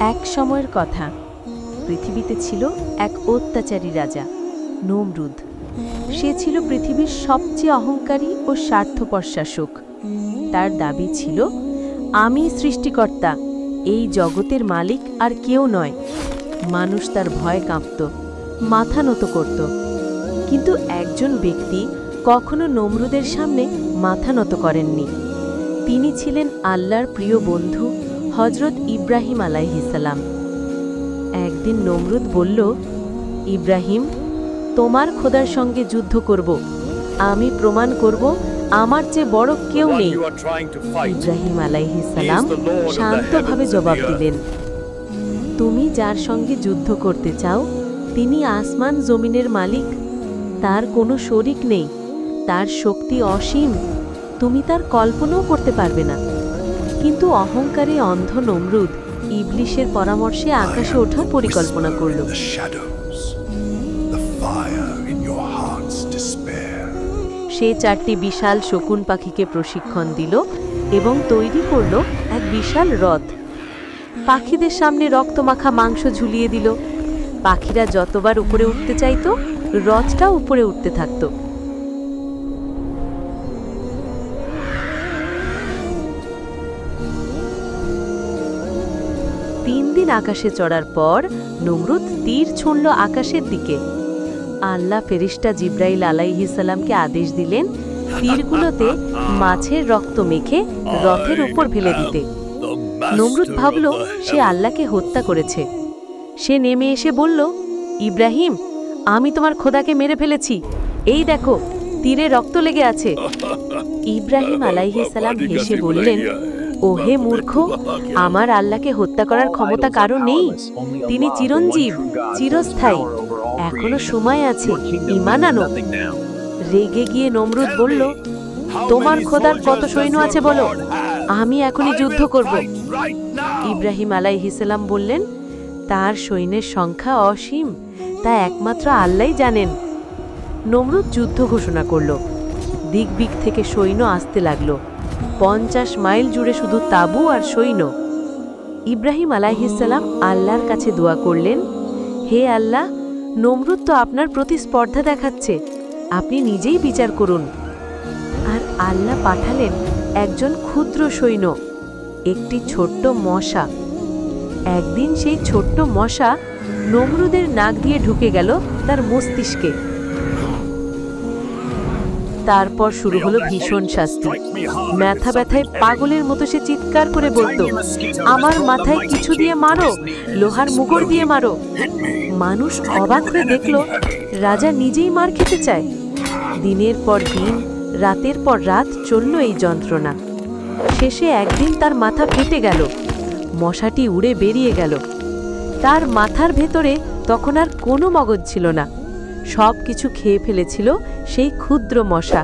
এক সময়ের কথা, পৃথিবীতে ছিল এক অত্যাচারী রাজা নমরুদ। সে ছিল পৃথিবীর সবচেয়ে অহংকারী ও স্বার্থপর শাসক। তার দাবি ছিল, আমি সৃষ্টিকর্তা, এই জগতের মালিক আর কেউ নয়। মানুষ তার ভয়ে কাঁপত, মাথা নত করত। কিন্তু একজন ব্যক্তি কখনো নমরুদের সামনে মাথা নত করেননি। তিনি ছিলেন আল্লাহর প্রিয় বন্ধু হযরত ইব্রাহিম আলাইহিসসালাম। একদিন নমরুদ বলল, ইব্রাহিম, তোমার খোদার সঙ্গে যুদ্ধ করব। আমি প্রমাণ করব আমার চেয়ে বড় কেউ নেই। ইব্রাহিম আলাইহিসসালাম শান্তভাবে জবাব দিলেন, তুমি যার সঙ্গে যুদ্ধ করতে চাও তিনি আসমান জমিনের মালিক। তার কোনো শরিক নেই, তার শক্তি অসীম, তুমি তার কল্পনাও করতে পারবে না। কিন্তু অহংকারে অন্ধ নমরুদ ইবলিশের পরামর্শে আকাশে ওঠার পরিকল্পনা করল। সে 4টি বিশাল শকুন পাখিকে প্রশিক্ষণ দিল এবং তৈরি করল এক বিশাল রথ। পাখিদের সামনে রক্তমাখা মাংস ঝুলিয়ে দিল। পাখিরা যতবার উপরে উঠতে চাইত, রথটা উপরে উঠতে থাকত। তিন দিন আকাশে চড়ার পর নমরুদ তীর ছুঁড়ল আকাশের দিকে। আল্লাহ ফেরেশতা জিবরাইল আলাইহিসসালামকে আদেশ দিলেন তীরগুলোতে মাছের রক্ত মেখে রথের উপর ফেলে দিতে। নমরুদ ভাবল সে আল্লাহকে হত্যা করেছে। সে নেমে এসে বলল, ইব্রাহিম, আমি তোমার খোদাকে মেরে ফেলেছি, এই দেখো তীরে রক্ত লেগে আছে। ইব্রাহিম আলাইহিসসালাম হেসে বললেন, ওহে মূর্খ, আমার আল্লাহকে হত্যা করার ক্ষমতা কারো নেই। তিনি চিরঞ্জীব, চিরস্থায়ী। এখনো সময় আছে, ঈমান আনো। রেগে গিয়ে নমরুদ বলল, তোমার খোদার কত সৈন্য আছে বলো, আমি এখনই যুদ্ধ করব। ইব্রাহিম আলাইহিসসালাম বললেন, তার সৈন্যের সংখ্যা অসীম, তা একমাত্র আল্লাহই জানেন। নমরুদ যুদ্ধ ঘোষণা করল। দিক দিক থেকে সৈন্য আসতে লাগলো। 50 মাইল জুড়ে শুধু তাঁবু আর সৈন্য। ইব্রাহিম আলাইহিসসালাম আল্লাহর কাছে দোয়া করলেন, হে আল্লাহ, নমরুদ তো আপনার প্রতি স্পর্ধা দেখাচ্ছে, আপনি নিজেই বিচার করুন। আর আল্লাহ পাঠালেন একজন ক্ষুদ্র সৈন্য, একটি ছোট্ট মশা। একদিন সেই ছোট্ট মশা নমরুদের নাক দিয়ে ঢুকে গেল তার মস্তিষ্কে। তারপর শুরু হলো ভীষণ শাস্তি। মাথা ব্যথায় পাগলের মতো সে চিৎকার করে বলত, আমার মাথায় কিছু দিয়ে মারো, লোহার মুগুর দিয়ে মারো। মানুষ অবাক হয়ে দেখল রাজা নিজেই মার খেতে চায়। দিনের পর দিন, রাতের পর রাত চলল এই যন্ত্রণা। শেষে একদিন তার মাথা ফেটে গেল, মশাটি উড়ে বেরিয়ে গেল। তার মাথার ভেতরে তখন আর কোনো মগজ ছিল না, সব কিছু খেয়ে ফেলেছিল সেই ক্ষুদ্র মশা।